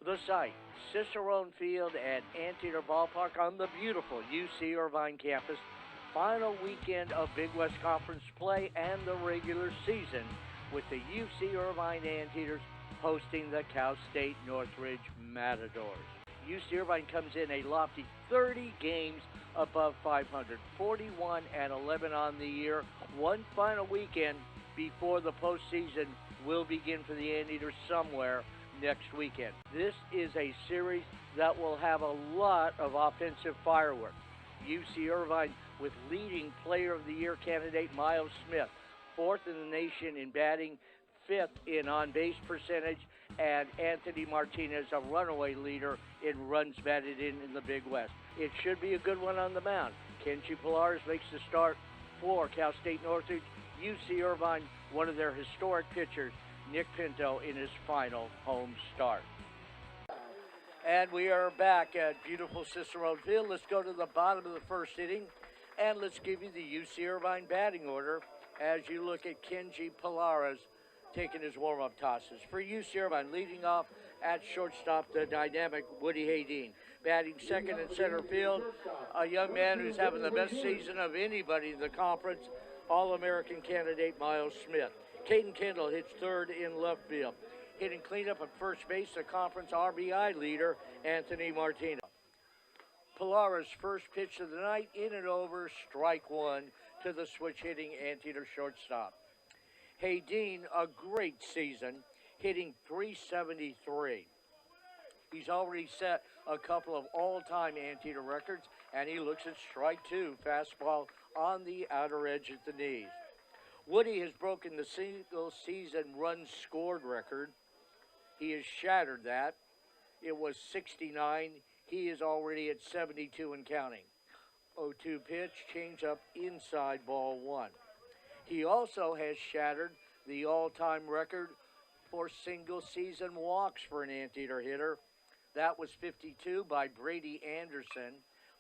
The site, Cicerone Field at Anteater Ballpark on the beautiful UC Irvine campus. Final weekend of Big West Conference play and the regular season with the UC Irvine Anteaters hosting the Cal State Northridge Matadors. UC Irvine comes in a lofty 30 games above 500, 41-11 on the year. One final weekend before the postseason will begin for the Anteaters somewhere next weekend. This is a series that will have a lot of offensive fireworks. UC Irvine with leading Player of the Year candidate Miles Smith, 4th in the nation in batting, 5th in on-base percentage, and Anthony Martinez, a runaway leader in runs batted in the Big West. It should be a good one on the mound. Kenji Pallares makes the start for Cal State Northridge. UC Irvine, one of their historic pitchers, Nick Pinto, in his final home start. And we are back at beautiful Cicerone Field. Let's go to the bottom of the first inning, and let's give you the UC Irvine batting order as you look at Kenji Pallares taking his warm-up tosses. For UC Irvine, leading off at shortstop, the dynamic Woody Haydeen. Batting second in center field, a young man who's having the best season of anybody in the conference, All-American candidate Miles Smith. Caden Kendall hits third in left field. Hitting cleanup at first base, the conference RBI leader, Anthony Martinez. Pallares' first pitch of the night, in and over, strike one to the switch-hitting Anteater shortstop. Haydeen, a great season, hitting .373. He's already set a couple of all-time Anteater records, and he looks at strike two, fastball on the outer edge at the knees. Woody has broken the single-season runs scored record. He has shattered that. It was 69. He is already at 72 and counting. 0-2 pitch, change up inside, ball one. He also has shattered the all-time record for single-season walks for an Anteater hitter. That was 52 by Brady Anderson.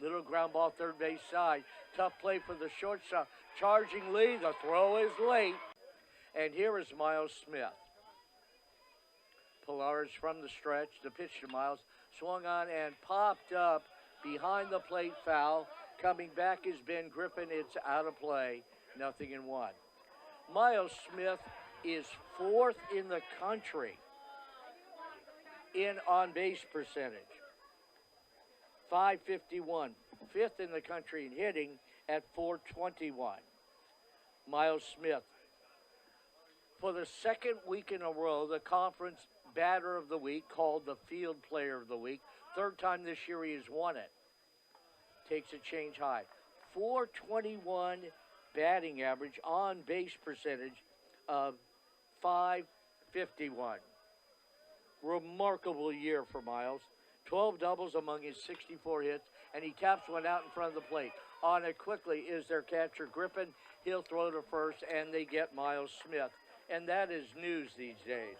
Little ground ball third base side. Tough play for the shortstop. Charging Lee. The throw is late. And here is Miles Smith. Pallares from the stretch. The pitch to Miles. Swung on and popped up behind the plate, foul. Coming back is Ben Griffin. It's out of play. 0-1. Miles Smith is 4th in the country in on-base percentage. .551. 5th in the country in hitting at .421. Miles Smith. For the second week in a row, the conference batter of the week, called the field player of the week. Third time this year he has won it. Takes a change high. .421 batting average, on base percentage of .551. Remarkable year for Miles. 12 doubles among his 64 hits, and he taps one out in front of the plate. On it quickly is their catcher, Griffin. He'll throw to first, and they get Miles Smith. And that is news these days.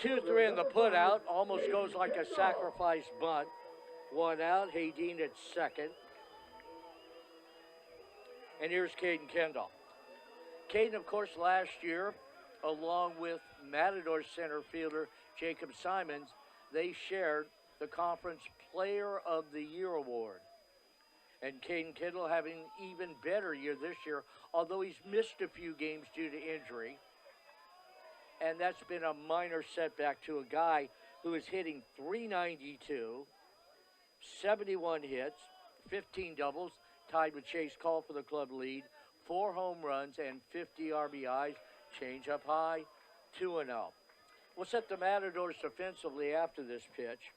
2-3 in the put out. Almost goes like a sacrifice bunt. One out. Haydeen at second. And here's Caden Kendall. Caden, of course, last year, along with Matador center fielder Jacob Simons, they shared the Conference Player of the Year award. And Caden Kendall having an even better year this year, although he's missed a few games due to injury. And that's been a minor setback to a guy who is hitting .392, 71 hits, 15 doubles, tied with Chase Call for the club lead, 4 home runs and 50 RBIs, change up high, 2-0. We'll set the Matadors defensively after this pitch.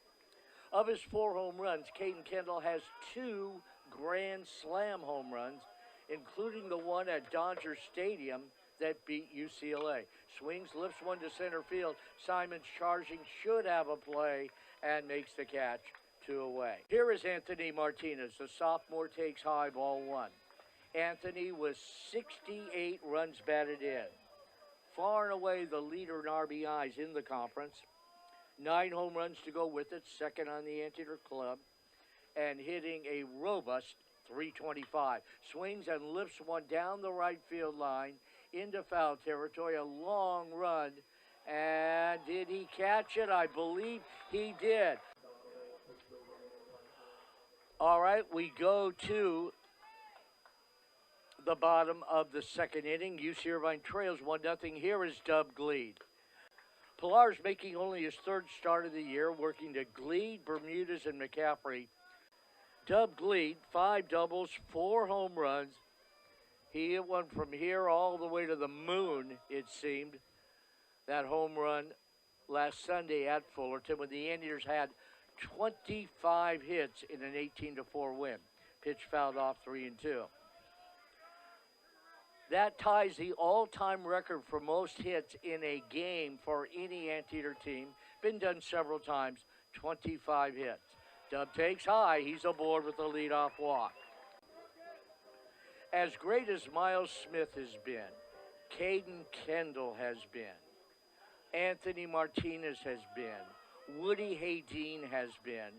Of his 4 home runs, Caden Kendall has 2 Grand Slam home runs, including the one at Dodger Stadium that beat UCLA. Swings, lifts one to center field. Simons charging, should have a play, and makes the catch. 2 away. Here is Anthony Martinez. The sophomore takes high, ball one. Anthony with 68 runs batted in. Far and away the leader in RBIs in the conference. 9 home runs to go with it, second on the Anteater club. And hitting a robust .325. Swings and lifts one down the right field line into foul territory. A long run And did he catch it? I believe he did. All right, we go to the bottom of the second inning. UC Irvine trails 1-0. Here is Dub Gleed. Pallares making only his third start of the year, working to Gleed, Bermudez, and McCaffrey. Dub Gleed, 5 doubles, 4 home runs. He hit one from here all the way to the moon, it seemed. That home run last Sunday at Fullerton when the Anteaters had 25 hits in an 18-4 win. Pitch fouled off 3-2. That ties the all-time record for most hits in a game for any Anteater team. Been done several times, 25 hits. Dub takes high. He's aboard with the leadoff walk. As great as Miles Smith has been, Caden Kendall has been, Anthony Martinez has been, Woody Haydeen has been,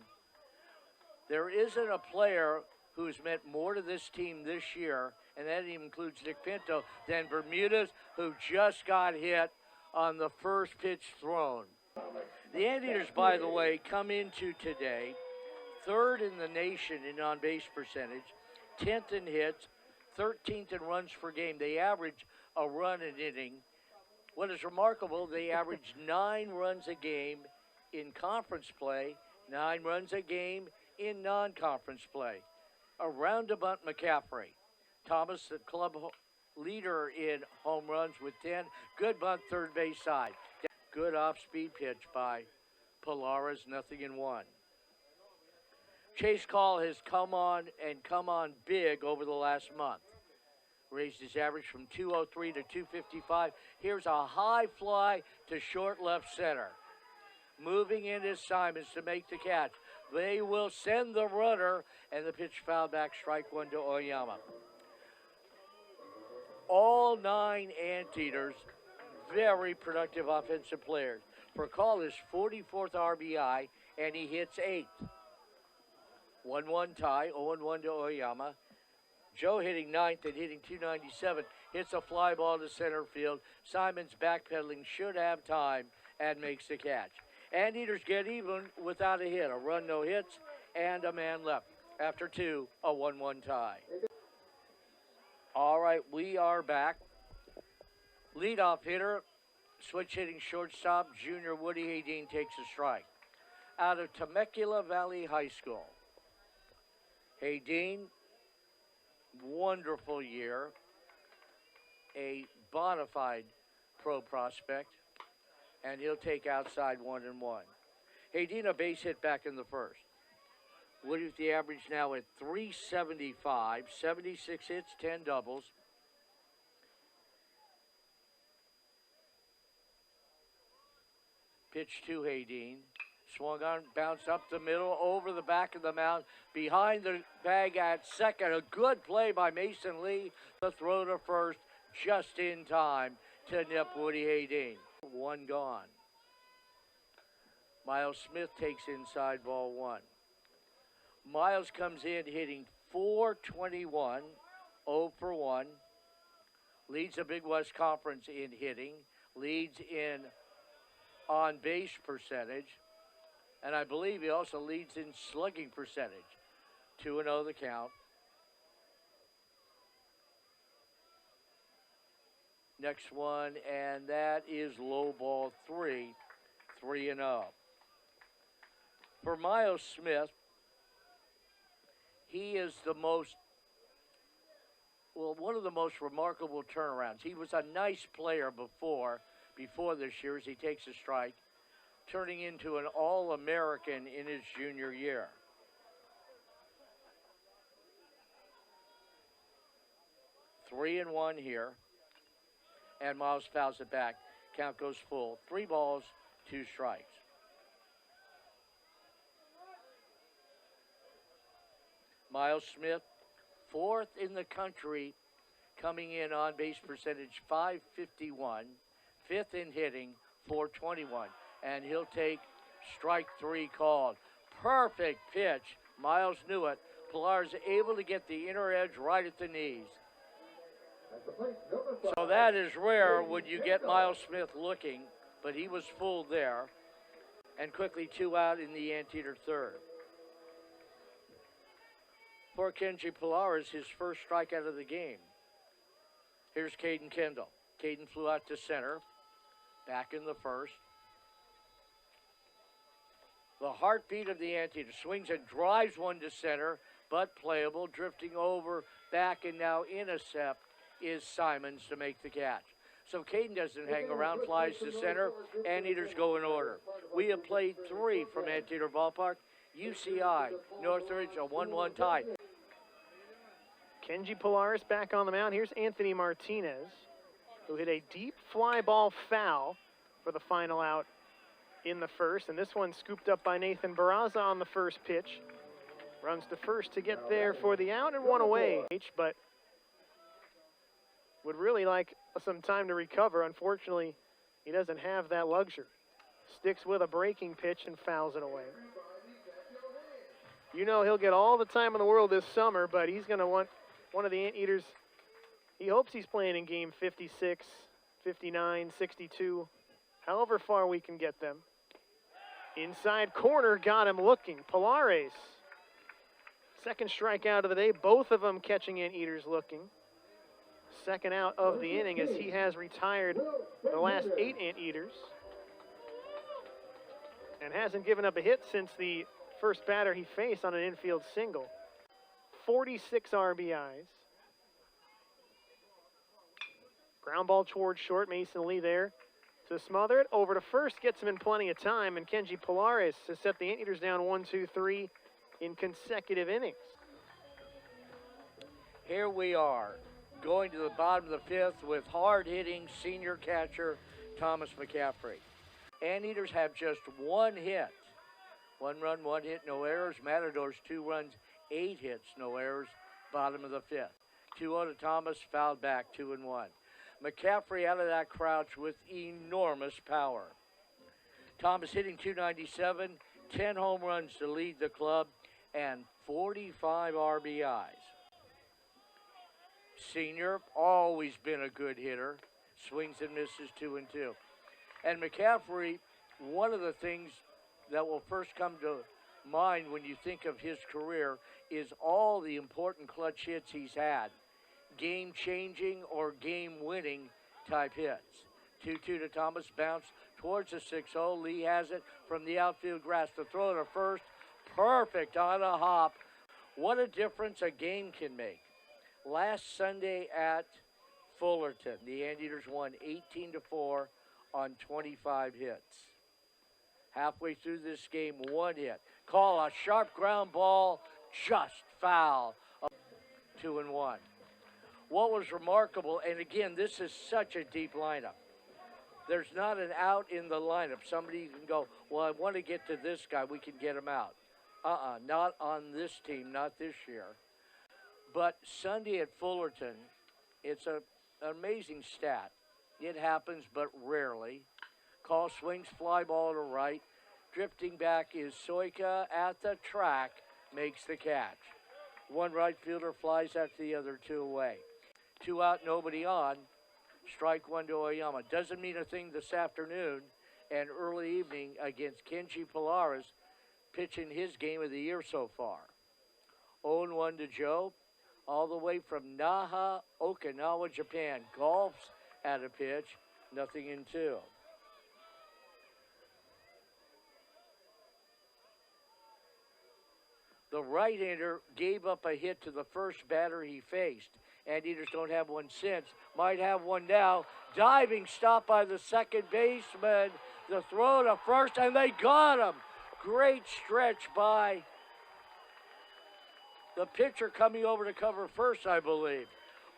there isn't a player who's meant more to this team this year, and that includes Nick Pinto, than Bermudez, who just got hit on the first pitch thrown. The Anteaters, by the way, come into today 3rd in the nation in on-base percentage, 10th in hits, 13th in runs per game. They average a run an inning. What is remarkable, they average 9 runs a game in conference play, 9 runs a game in non-conference play. Around to bunt McCaffrey. Thomas, the club leader in home runs with 10. Good bunt, third base side. Good off-speed pitch by Pallares, 0-1. Chase Call has come on big over the last month. Raised his average from 203 to 255. Here's a high fly to short left center. Moving in is Simons to make the catch. They will send the runner, and the pitch foul back, strike 1 to Oyama. All 9 Anteaters, very productive offensive players. For Call, his 44th RBI, and he hits 8th. 1-1 tie, 0-1 to Oyama. Joe hitting 9th and hitting 297, hits a fly ball to center field. Simons backpedaling, should have time, and makes the catch. Anteaters get even without a hit, a run, no hits, and a man left. After 2, a 1-1 tie. All right, we are back. Leadoff hitter, switch hitting shortstop, junior Woody Haydeen takes a strike. Out of Temecula Valley High School. Haydeen, wonderful year, a bona fide pro prospect, and he'll take outside 1-1. Haydeen, a base hit back in the first. Woody with the average now at 375, 76 hits, 10 doubles. Pitch to Haydeen. Swung on, bounced up the middle, over the back of the mound, behind the bag at second. A good play by Mason Lee. The throw to first just in time to nip Woody Haydeen. 1 gone. Miles Smith takes inside ball 1. Miles comes in hitting .421, 0 for 1. Leads the Big West Conference in hitting. Leads in on-base percentage. And I believe he also leads in slugging percentage. 2-0 the count. Next one, and that is low ball 3, 3-0. For Miles Smith, he is one of the most remarkable turnarounds. He was a nice player before this year as he takes a strike, turning into an All-American in his junior year. Three and one here. And Miles fouls it back. Count goes full. 3 balls, 2 strikes. Miles Smith, 4th in the country, coming in on base percentage, .551. 5th in hitting, .421. And he'll take strike 3 called. Perfect pitch. Miles knew it. Pallares able to get the inner edge right at the knees. So that is rare when you get Miles Smith looking. but he was fooled there. And quickly 2 out in the Anteater third. For Kenji Pallares, his first strikeout of the game. Here's Caden Kendall. Caden flew out to center. Back in the first. The heartbeat of the Anteater swings and drives one to center, but playable. Drifting over, back, and now intercept is Simons to make the catch. So Caden doesn't hang around, flies to center. Anteaters go in order. We have played 3 from Anteater Ballpark. UCI, Northridge, a 1-1 tie. Kenji Pallares back on the mound. Here's Anthony Martinez, who hit a deep fly ball foul for the final out in the first. And this one scooped up by Nathan Barraza on the first pitch. Runs to first to get there for the out and one away. But would really like some time to recover. Unfortunately, he doesn't have that luxury. Sticks with a breaking pitch and fouls it away. You know he'll get all the time in the world this summer, but he's going to want one of the Anteaters. He hopes he's playing in game 56, 59, 62, however far we can get them. Inside corner, got him looking. Pallares, second strikeout of the day, both of them catching Anteaters looking. Second out of the inning as he has retired the last 8 Anteaters. And hasn't given up a hit since the first batter he faced on an infield single. 46 RBIs. Ground ball towards short. Mason Lee there to smother it. Over to first, gets him in plenty of time. And Kenji Pallares has set the Anteaters down 1-2-3 in consecutive innings. Here we are, going to the bottom of the 5th with hard-hitting senior catcher Thomas McCaffrey. Anteaters have just 1 hit. 1 run, 1 hit, no errors. Matadors 2 runs, 8 hits, no errors. Bottom of the 5th. 2-0 to Thomas, fouled back, 2-1. McCaffrey out of that crouch with enormous power. Thomas hitting .297, 10 home runs to lead the club, and 45 RBIs. Senior, always been a good hitter. Swings and misses 2-2. And McCaffrey, one of the things that will first come to mind when you think of his career is all the important clutch hits he's had. Game-changing or game-winning type hits. 2-2 to Thomas, bounce towards the 6-0. Lee has it from the outfield grass to throw to first. Perfect on a hop. What a difference a game can make. Last Sunday at Fullerton, the Anteaters won 18-4 on 25 hits. Halfway through this game, 1 hit. Call a sharp ground ball, just foul. 2-1. What was remarkable, and again, this is such a deep lineup. There's not an out in the lineup. Somebody can go, well, I want to get to this guy. We can get him out. Not on this team, not this year. But Sunday at Fullerton, it's an amazing stat. It happens, but rarely. Call swings, fly ball to right. Drifting back is Soika at the track, makes the catch. 1 right fielder flies after the other 2 away. 2 out, nobody on. Strike 1 to Oyama. Doesn't mean a thing this afternoon and early evening against Kenji Pallares, pitching his game of the year so far. 0-1 to Joe, all the way from Naha, Okinawa, Japan. Golfs at a pitch, 0-2. The right-hander gave up a hit to the first batter he faced. Anteaters don't have one since. Might have one now. Diving stop by the second baseman. The throw to first, and they got him. Great stretch by the pitcher coming over to cover first, I believe.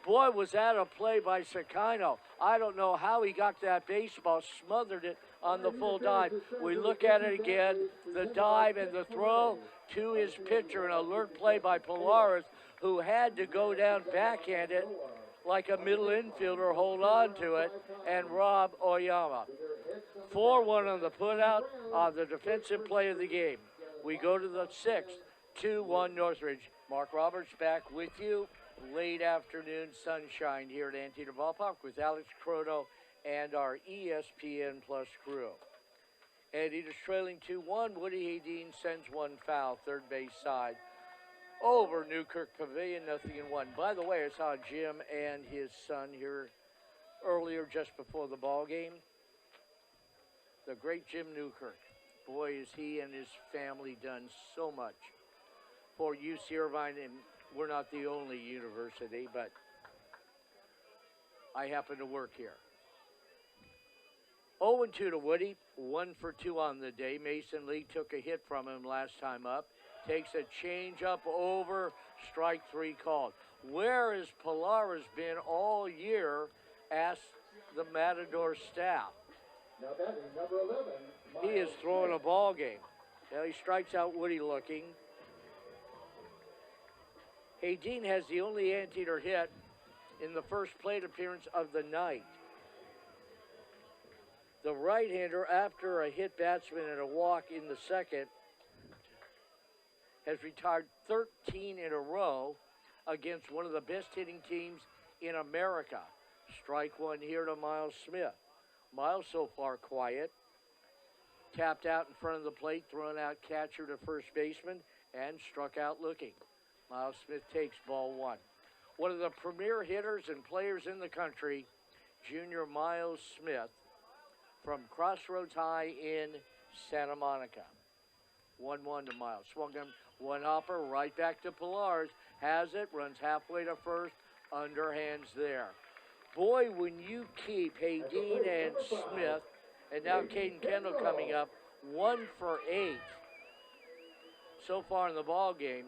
Boy, was that a play by Sakino. I don't know how he got that baseball, smothered it on the full dive. We look at it again, the dive and the throw to his pitcher, an alert play by Pallares, who had to go down backhanded like a middle infielder, hold on to it, and rob Oyama. 4-1 on the putout on the defensive play of the game. We go to the 6th, 2-1 Northridge. Mark Roberts back with you. Late afternoon sunshine here at Anteater Ballpark with Alex Croto and our ESPN Plus crew. Anteaters trailing 2-1. Woody Hadeen sends one foul, third base side. Over Newkirk Pavilion, 0-1. By the way, I saw Jim and his son here earlier just before the ball game. The great Jim Newkirk. Boy, is he and his family done so much for UC Irvine, and we're not the only university, but I happen to work here. 0-2 to Woody, 1 for 2 on the day. Mason Lee took a hit from him last time up. Takes a change up over, strike 3 called. Where has Pallares been all year? Asked the Matador staff. Now batting number 11. He is throwing a ball game. Now he strikes out Woody looking. Hadeen has the only anteater hit in the first plate appearance of the night. The right-hander, after a hit batsman and a walk in the second, has retired 13 in a row against one of the best hitting teams in America. Strike 1 here to Miles Smith. Miles so far quiet. Tapped out in front of the plate, thrown out catcher to first baseman, and struck out looking. Miles Smith takes ball 1. One of the premier hitters and players in the country, junior Miles Smith, from Crossroads High in Santa Monica. 1-1 to Miles. Swung him, one hopper, right back to Pallares. Has it, runs halfway to first, underhands there. Boy, when you keep Hadeen and Smith, and now Caden Kendall coming up, 1 for 8 so far in the ball game,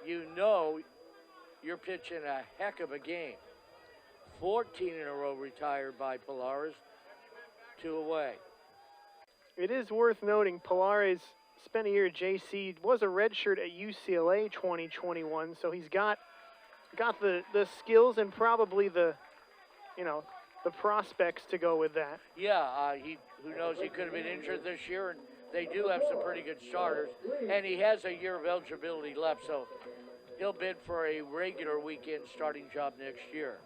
you know you're pitching a heck of a game. 14 in a row retired by Pallares, 2 away. It is worth noting Pallares spent a year at JC, was a redshirt at UCLA 2021, so he's got the skills and probably the prospects to go with that. Yeah, who knows, he could have been injured this year, and they do have some pretty good starters, and he has a year of eligibility left, so he'll bid for a regular weekend starting job next year.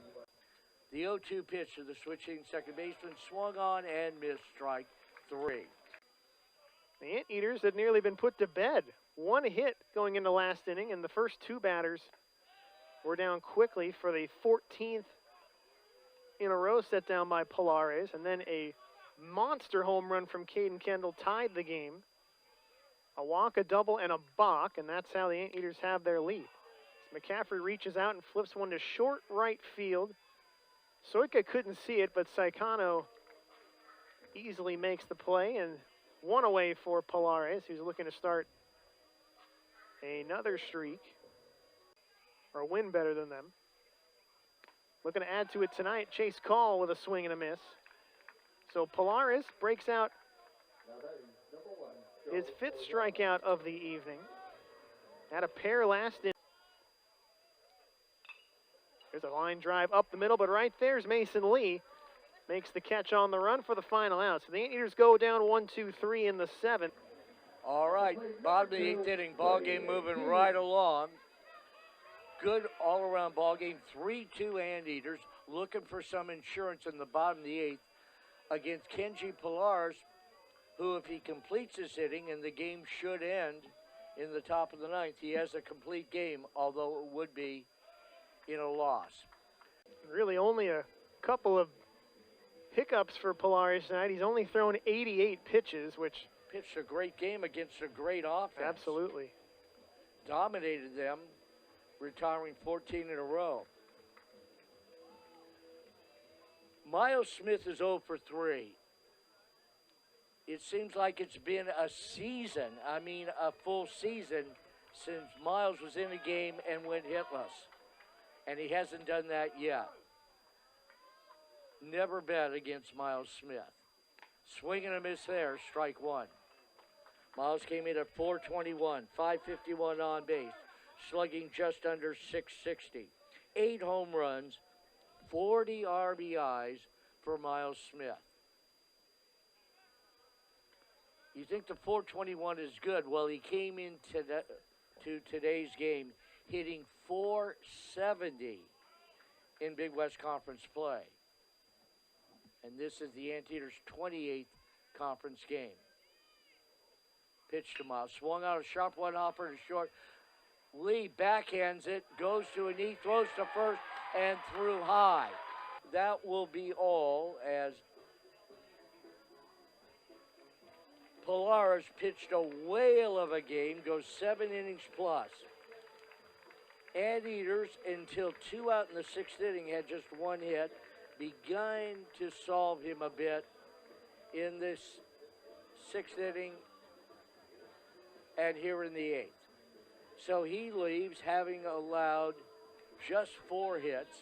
The 0-2 pitch to the switching second baseman, swung on and missed, strike 3. The Anteaters had nearly been put to bed. 1 hit going into last inning, and the first 2 batters were down quickly for the 14th in a row set down by Pallares, and then a monster home run from Caden Kendall tied the game. A walk, a double, and a balk, and that's how the Anteaters have their lead. As McCaffrey reaches out and flips one to short right field. Soika couldn't see it, but Saikano easily makes the play, and 1 away for Pallares, who's looking to start another streak, or win better than them. Looking to add to it tonight, Chase Call with a swing and a miss. So Pallares breaks out his 5th strikeout of the evening. Had a pair last inning. There's a line drive up the middle, but right there's Mason Lee. Makes the catch on the run for the final out. So the Anteaters go down 1-2-3 in the 7th. All right, bottom of the 8th inning, ball game moving right along. Good all-around ball game. 3-2 Anteaters looking for some insurance in the bottom of the 8th against Kenji Pallares, who, if he completes his inning, and the game should end in the top of the 9th, he has a complete game, although it would be in a loss. Really only a couple of hiccups for Pallares tonight. He's only thrown 88 pitches, which pitched a great game against a great offense. Absolutely. Dominated them, retiring 14 in a row. Miles Smith is 0 for 3. It seems like it's been a season, a full season, since Miles was in a game and went hitless. And he hasn't done that yet. Never bet against Miles Smith. Swing and a miss there, strike 1. Miles came in at 421, 551 on base, slugging just under 660. 8 home runs, 40 RBIs for Miles Smith. You think the 421 is good? Well, he came into to today's game hitting 470 in Big West Conference play. And this is the Anteaters' 28th conference game. Pitched him out. Swung out a sharp one hopper to short. Lee backhands it, goes to a knee, throws to first, and threw high. That will be all as Pallares pitched a whale of a game, goes 7 innings plus. Anteaters, until 2 out in the 6th inning, had just 1 hit. Begun to solve him a bit in this 6th inning and here in the 8th. So he leaves having allowed just 4 hits.